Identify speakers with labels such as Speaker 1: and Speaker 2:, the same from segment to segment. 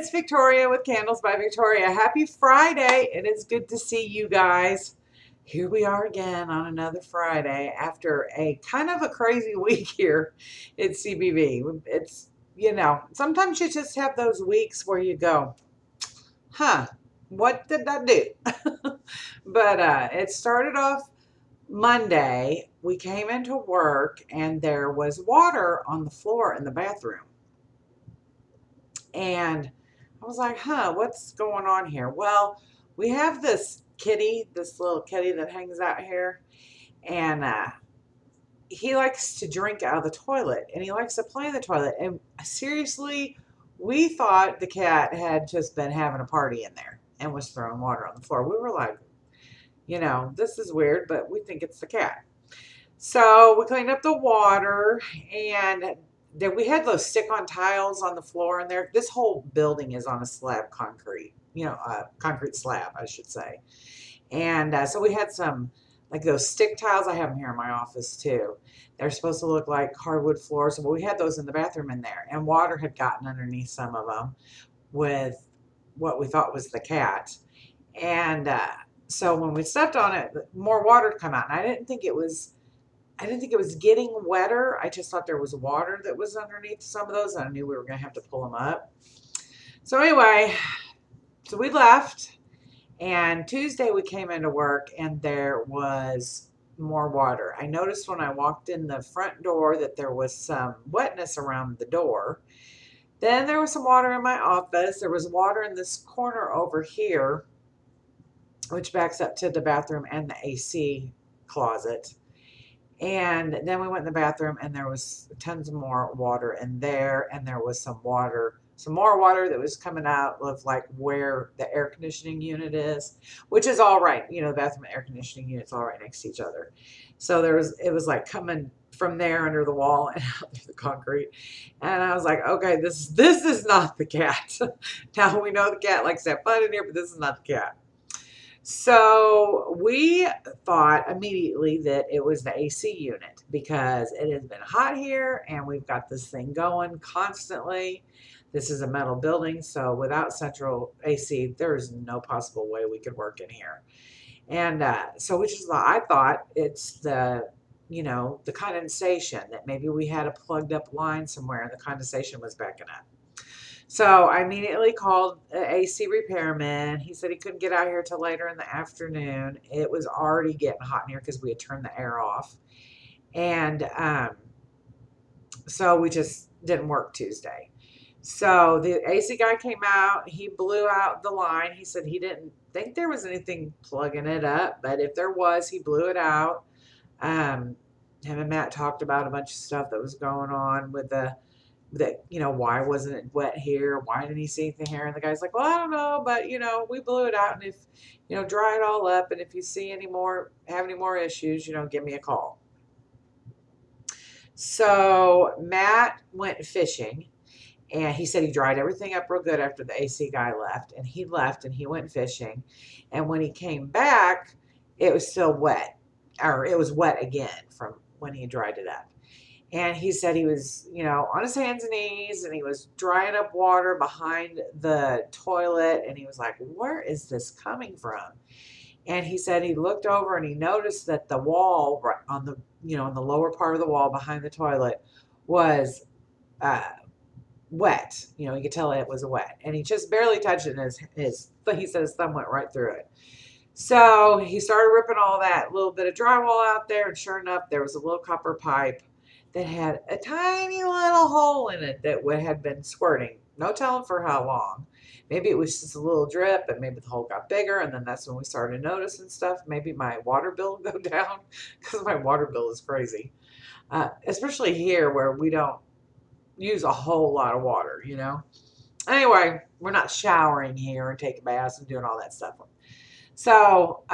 Speaker 1: it's Victoria with Candles by Victoria. Happy Friday. It is good to see you guys. Here we are again on another Friday after a kind of a crazy week here at CBV. It's, sometimes you just have those weeks where you go, huh, what did I do? But it started off Monday. We came into work and there was water on the floor in the bathroom. And I was like, huh, what's going on here? Well, we have this kitty, this little kitty that hangs out here, and he likes to drink out of the toilet and he likes to play in the toilet. And seriously, we thought the cat had just been having a party in there and was throwing water on the floor. We were like, this is weird, but we think it's the cat. So we cleaned up the water, and then we had those stick-on tiles on the floor in there. This whole building is on a slab concrete, concrete slab, I should say. And so we had some, like those stick tiles. I have them here in my office too. They're supposed to look like hardwood floors. Well, we had those in the bathroom in there, and water had gotten underneath some of them with what we thought was the cat. And so when we stepped on it, more water had come out, and I didn't think it was getting wetter. I just thought there was water that was underneath some of those, and I knew we were going to have to pull them up. So anyway, so we left, and Tuesday we came into work, and there was more water. I noticed when I walked in the front door that there was some wetness around the door. Then there was some water in my office. There was water in this corner over here, which backs up to the bathroom and the AC closet. And then we went in the bathroom, and there was tons more water in there, and there was some more water that was coming out of like where the air conditioning unit is, which is all right. The bathroom and air conditioning unit's all right next to each other. So it was like coming from there under the wall and out through the concrete. And I was like, okay, this is not the cat. Now we know the cat likes to have fun in here, but this is not the cat. So we thought immediately that it was the AC unit because it has been hot here and we've got this thing going constantly. This is a metal building, so without central AC, there's no possible way we could work in here. And so I thought it's the condensation, that maybe we had a plugged up line somewhere and the condensation was backing up. So I immediately called an AC repairman. He said he couldn't get out here till later in the afternoon. It was already getting hot in here because we had turned the air off. And so we just didn't work Tuesday. So the AC guy came out. He blew out the line. He said he didn't think there was anything plugging it up, but if there was, he blew it out. Him and Matt talked about a bunch of stuff that was going on with why wasn't it wet here? Why didn't he see anything here? And the guy's like, well, I don't know, but we blew it out, and if dry it all up, and if you see have any more issues, give me a call. So Matt went fishing, and he said he dried everything up real good after the AC guy left, and he left and he went fishing, and when he came back, it was still wet, or it was wet again from when he dried it up. And he said he was, on his hands and knees, and he was drying up water behind the toilet. And he was like, where is this coming from? And he said he looked over and he noticed that the wall on the, in the lower part of the wall behind the toilet was wet. You could tell it was wet. And he just barely touched it, and he said his thumb went right through it. So he started ripping all that little bit of drywall out there. And sure enough, there was a little copper pipe that had a tiny little hole in it that had been squirting. No telling for how long. Maybe it was just a little drip, and maybe the hole got bigger, and then that's when we started noticing stuff. Maybe my water bill will go down because my water bill is crazy. Especially here where we don't use a whole lot of water, Anyway, we're not showering here and taking baths and doing all that stuff. So,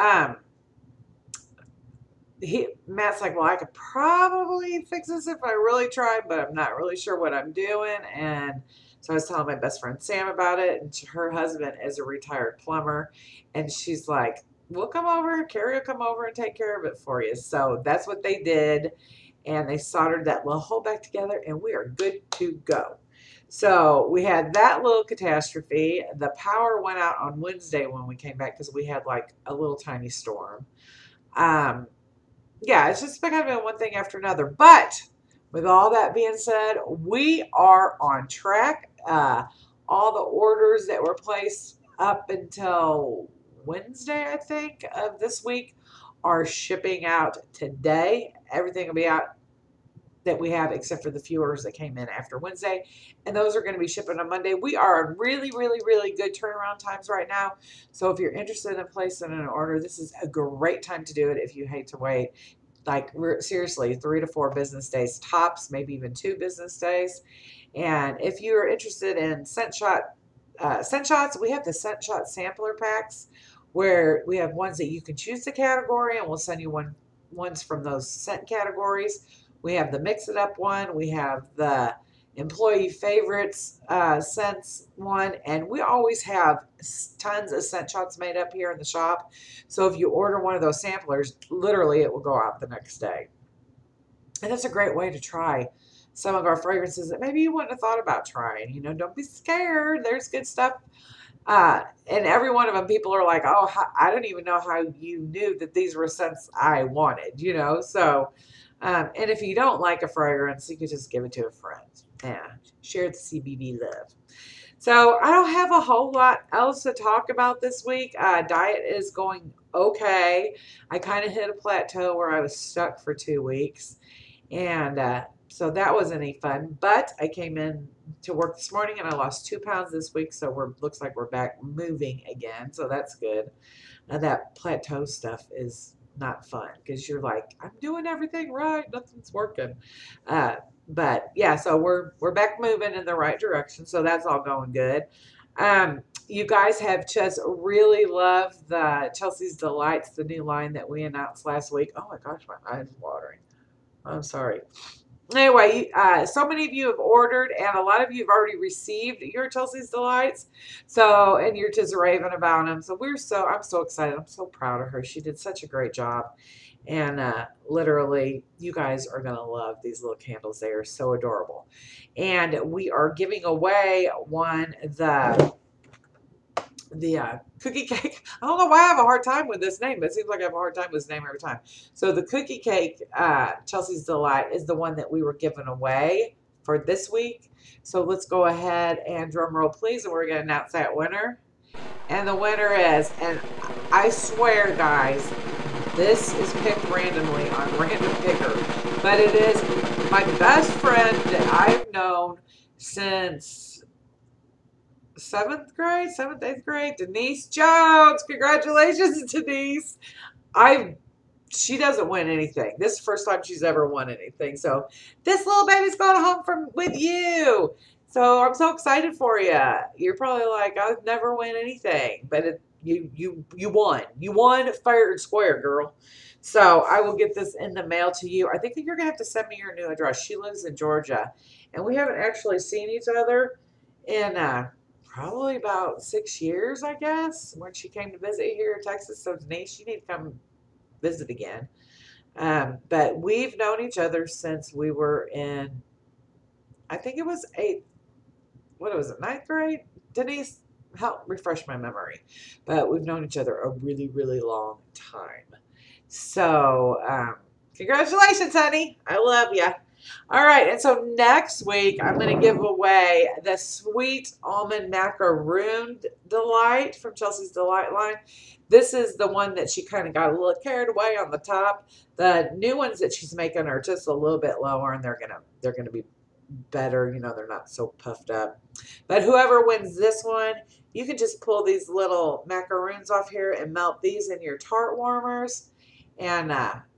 Speaker 1: Matt's like, well, I could probably fix this if I really tried, but I'm not really sure what I'm doing. And so I was telling my best friend Sam about it, and her husband is a retired plumber, and she's like, we'll come over, Carrie will come over and take care of it for you. So that's what they did, and they soldered that little hole back together, and we are good to go. So we had that little catastrophe. The power went out on Wednesday when we came back because we had like a little tiny storm. Um, yeah, it's just been kind of one thing after another. But with all that being said, we are on track. All the orders that were placed up until Wednesday, I think, of this week are shipping out today. Everything will be out that we have except for the few orders that came in after Wednesday. And those are going to be shipping on Monday. We are on really, really, really good turnaround times right now. So if you're interested in placing an order, this is a great time to do it if you hate to wait. Like, seriously, 3 to 4 business days tops, maybe even 2 business days. And if you're interested in scent shots, we have the scent shot sampler packs where we have ones that you can choose the category and we'll send you ones from those scent categories. We have the mix it up one. We have the employee favorites scents one. And we always have tons of scent shots made up here in the shop. So if you order one of those samplers, literally it will go out the next day. And that's a great way to try some of our fragrances that maybe you wouldn't have thought about trying. You know, don't be scared. There's good stuff. And every one of them, people are like, oh, I don't even know how you knew that these were scents I wanted, you know? So, and if you don't like a fragrance, you could just give it to a friend. Yeah, share the CBB love. So I don't have a whole lot else to talk about this week. Diet is going okay. I kind of hit a plateau where I was stuck for 2 weeks. And so that wasn't any fun. But I came in to work this morning and I lost 2 pounds this week. So looks like we're back moving again. So that's good. And that plateau stuff is not fun because you're like, I'm doing everything right, nothing's working. But yeah, so we're back moving in the right direction. So that's all going good. You guys have just really loved the Chelsea's Delights, the new line that we announced last week. Oh my gosh, my eyes are watering. I'm sorry. Anyway, so many of you have ordered, and a lot of you have already received your Chelsea's Delights. So, and you're just raving about them. So I'm so excited. I'm so proud of her. She did such a great job. And literally, you guys are going to love these little candles. They are so adorable. And we are giving away the cookie cake. I don't know why I have a hard time with this name, but it seems like I have a hard time with this name every time. So the cookie cake, Chelsea's Delight, is the one that we were giving away for this week. So let's go ahead and drum roll, please, and we're going to announce that winner. And the winner is, and I swear, guys, this is picked randomly on Random Picker, but it is my best friend that I've known since 7th, 8th grade, Denise Jones. Congratulations, Denise. She doesn't win anything. This is the first time she's ever won anything. So this little baby's going home with you. So I'm so excited for you. You're probably like, I've never win anything, but you won. You won fair and square, girl. So I will get this in the mail to you. I think that you're gonna have to send me your new address. She lives in Georgia, and we haven't actually seen each other in probably about 6 years, I guess, when she came to visit here in Texas. So Denise, you need to come visit again. But we've known each other since we were in, I think it was ninth grade? Denise, help refresh my memory. But we've known each other a really, really long time. So, congratulations, honey. I love you. All right, and so next week, I'm going to give away the Sweet Almond Macaroon Delight from Chelsea's Delight line. This is the one that she kind of got a little carried away on the top. The new ones that she's making are just a little bit lower, and they're gonna be better. You know, they're not so puffed up. But whoever wins this one, you can just pull these little macaroons off here and melt these in your tart warmers. And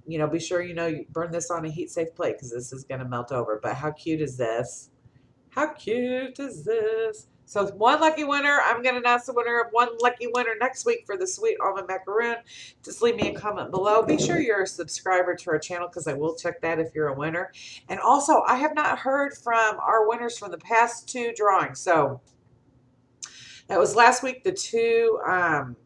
Speaker 1: you know, be sure you burn this on a heat-safe plate because this is going to melt over. But how cute is this? How cute is this? So one lucky winner. I'm going to announce the winner of one lucky winner next week for the Sweet Almond Macaroon. Just leave me a comment below. Be sure you're a subscriber to our channel because I will check that if you're a winner. And also, I have not heard from our winners from the past 2 drawings. So that was last week, the 2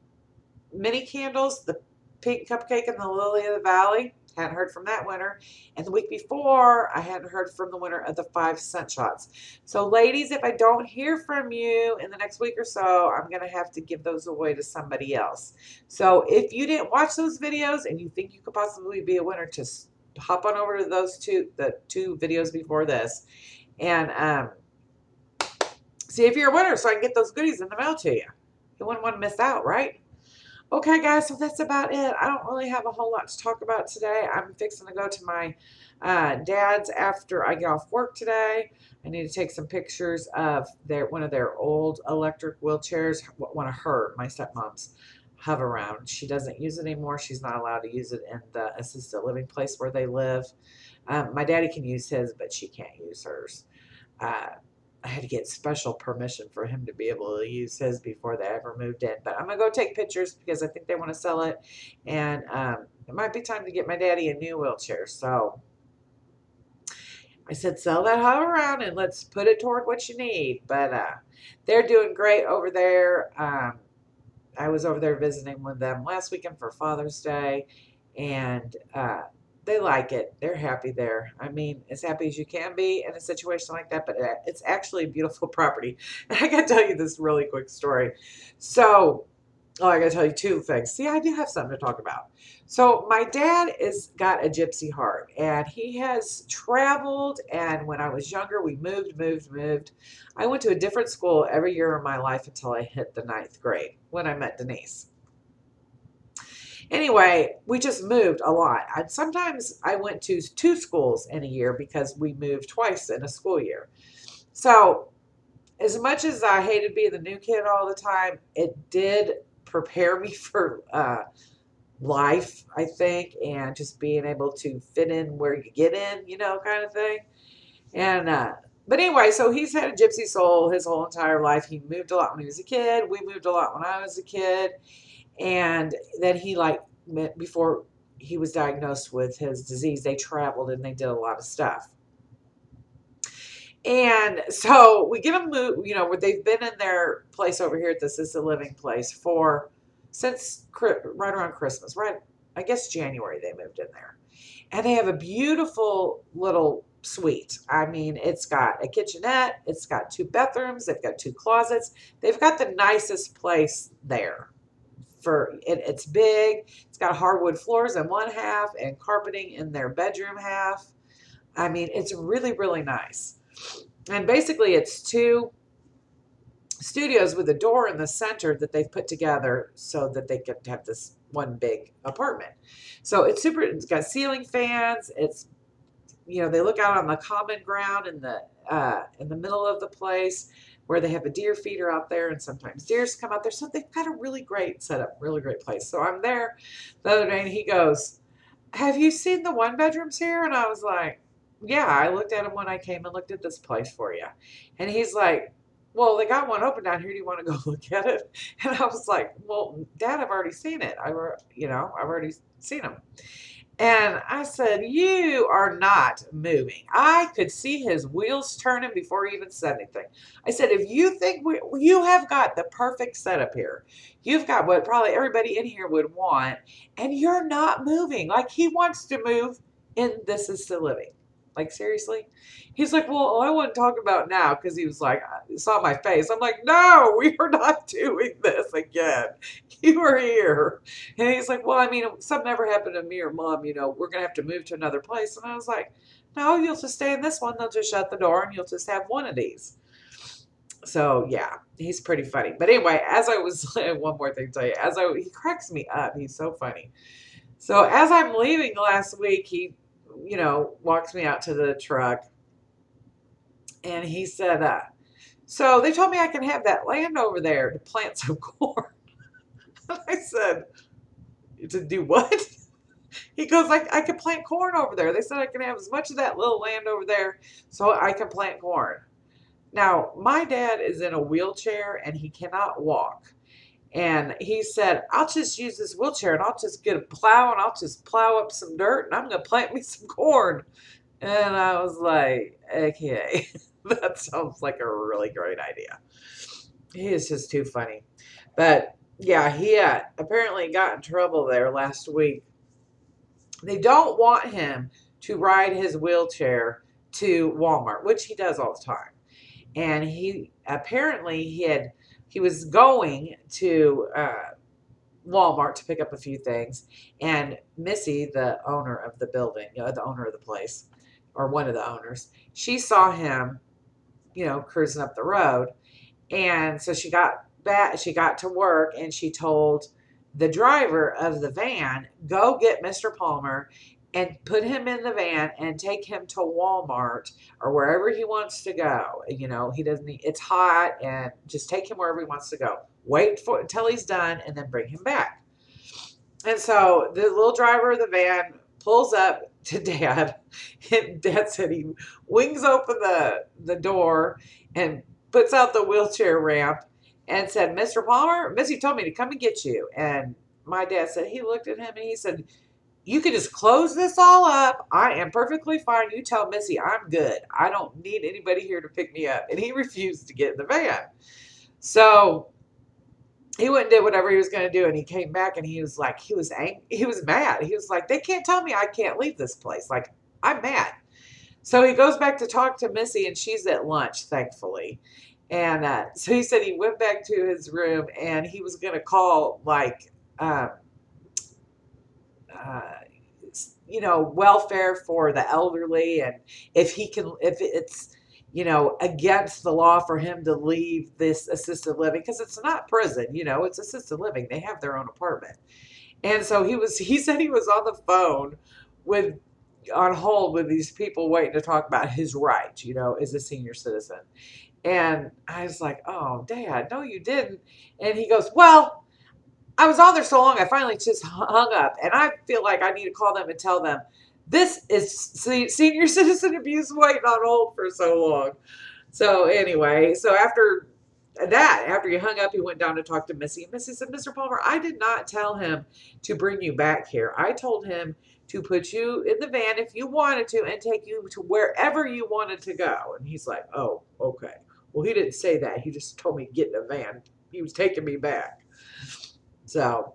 Speaker 1: mini candles, the Pink Cupcake and the Lily of the Valley. Hadn't heard from that winner. And the week before, I hadn't heard from the winner of the 5 cent shots. So ladies, if I don't hear from you in the next week or so, I'm going to have to give those away to somebody else. So if you didn't watch those videos and you think you could possibly be a winner, just hop on over to the two videos before this, and see if you're a winner so I can get those goodies in the mail to you. You wouldn't want to miss out, right? Okay, guys, so that's about it. I don't really have a whole lot to talk about today. I'm fixing to go to my dad's after I get off work today. I need to take some pictures of one of their old electric wheelchairs, one of my stepmom's hover around. She doesn't use it anymore. She's not allowed to use it in the assisted living place where they live. My daddy can use his, but she can't use hers. I had to get special permission for him to be able to use his before they ever moved in. But I'm going to go take pictures because I think they want to sell it. And it might be time to get my daddy a new wheelchair. So I said, sell that hover around and let's put it toward what you need. But they're doing great over there. I was over there visiting with them last weekend for Father's Day. And they like it. They're happy there. I mean, as happy as you can be in a situation like that, but it's actually a beautiful property. And I got to tell you this really quick story. So, I got to tell you 2 things. See, I do have something to talk about. So my dad got a gypsy heart, and he has traveled, and when I was younger, we moved. I went to a different school every year of my life until I hit the 9th grade when I met Denise. Anyway, we just moved a lot. And sometimes I went to 2 schools in a year because we moved twice in a school year. So as much as I hated being the new kid all the time, it did prepare me for life, I think, and just being able to fit in where you get in, kind of thing. And but anyway, so he's had a gypsy soul his whole entire life. He moved a lot when he was a kid. We moved a lot when I was a kid. And then before he was diagnosed with his disease, they traveled and they did a lot of stuff. And so we get them moved, where they've been in their place over here at the assisted living place since right around Christmas, right? I guess January they moved in there. And they have a beautiful little suite. I mean, it's got a kitchenette, it's got 2 bathrooms, they've got 2 closets. They've got the nicest place there. It's big. It's got hardwood floors in one half and carpeting in their bedroom half. I mean, it's really, really nice. And basically, it's 2 studios with a door in the center that they've put together so that they can have this one big apartment. So it's got ceiling fans. It's, they look out on the common ground in the middle of the place, where they have a deer feeder out there, and sometimes deers come out there. So they've got a really great setup, really great place. So I'm there the other day, and he goes, have you seen the 1-bedrooms here? And I was like, yeah, I looked at them when I came and looked at this place for you. And he's like, well, they got one open down here. Do you want to go look at it? And I was like, well, Dad, I've already seen it. I've already seen them. And I said, you are not moving. I could see his wheels turning before he even said anything. I said, if you think you have got the perfect setup here, you've got what probably everybody in here would want, and you're not moving. Like, he wants to move in this assisted living. Like, seriously? He's like, well, I wouldn't talk about now, because he was like, saw my face. I'm like, no, we are not doing this again. You are here. And he's like, well, I mean, if something ever happened to me or Mom, we're going to have to move to another place. And I was like, no, you'll just stay in this one. They'll just shut the door and you'll just have one of these. So, yeah, he's pretty funny. But anyway, one more thing to tell you. He cracks me up. He's so funny. So as I'm leaving last week, he walks me out to the truck, and he said, so they told me I can have that land over there to plant some corn. And I said, to do what? He goes, I can plant corn over there. They said I can have as much of that little land over there so I can plant corn. Now, my dad is in a wheelchair and he cannot walk. And he said, I'll just use this wheelchair and I'll just get a plow and I'll just plow up some dirt and I'm going to plant me some corn. And I was like, okay, that sounds like a really great idea. He is just too funny. But yeah, he apparently got in trouble there last week They don't want him to ride his wheelchair to Walmart, which he does all the time. And he apparently he was going to Walmart to pick up a few things, and Missy, the owner of the building, the owner of the place, or one of the owners, she saw him, cruising up the road, and so she got back. She got to work, and she told the driver of the van, "Go get Mr. Palmer and put him in the van and take him to Walmart or wherever he wants to go. He doesn't need, it's hot, and just take him wherever he wants to go. Wait for until he's done and then bring him back." And so the little driver of the van pulls up to Dad, and Dad said he wings open the door and puts out the wheelchair ramp and said, "Mr. Palmer, Missy told me to come and get you." And my dad said he looked at him and he said, "You can just close this all up. I am perfectly fine. You tell Missy I'm good. I don't need anybody here to pick me up." And he refused to get in the van. So he went and did whatever he was going to do, and he came back and he was like, he was angry, he was mad. He was like, "They can't tell me I can't leave this place. Like, I'm mad." So he goes back to talk to Missy, and she's at lunch, thankfully. And so he said he went back to his room and he was going to call, like, uh, welfare for the elderly, and if it's, against the law for him to leave this assisted living, because it's not prison, it's assisted living. They have their own apartment. And so he said he was on the phone on hold with these people waiting to talk about his rights, as a senior citizen. And I was like, "Oh, Dad, no, you didn't." And he goes, "Well, I was on there so long, I finally just hung up. And I feel like I need to call them and tell them this is senior citizen abuse waiting on hold for so long." So anyway, so after he hung up, he went down to talk to Missy. And Missy said, "Mr. Palmer, I did not tell him to bring you back here. I told him to put you in the van if you wanted to and take you to wherever you wanted to go." And he's like, "Oh, okay." Well, he didn't say that. He just told me to get in a van. He was taking me back. So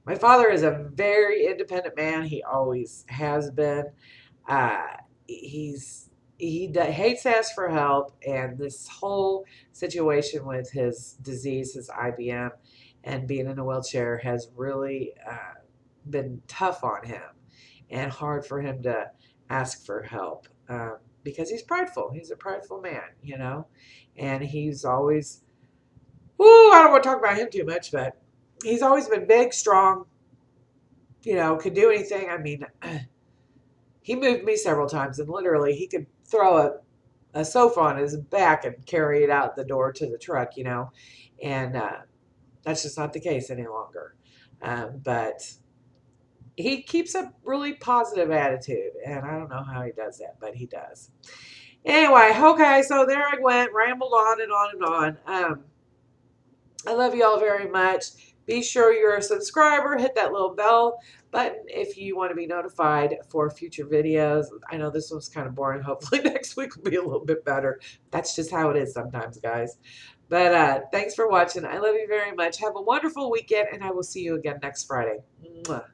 Speaker 1: my father is a very independent man. He always has been. Uh, he hates to ask for help, and this whole situation with his disease, his IBM, and being in a wheelchair has really been tough on him and hard for him to ask for help, because he's prideful. He's a prideful man, and he's always, I don't want to talk about him too much, but he's always been big, strong, could do anything. I mean, he moved me several times, and literally he could throw a sofa on his back and carry it out the door to the truck, and that's just not the case any longer. But he keeps a really positive attitude, and I don't know how he does that, but he does. Anyway, okay, so there I went, rambled on and on and on. I love you all very much. Be sure you're a subscriber. Hit that little bell button if you want to be notified for future videos. I know this one's kind of boring. Hopefully next week will be a little bit better. That's just how it is sometimes, guys. But thanks for watching. I love you very much. Have a wonderful weekend, and I will see you again next Friday. Mwah.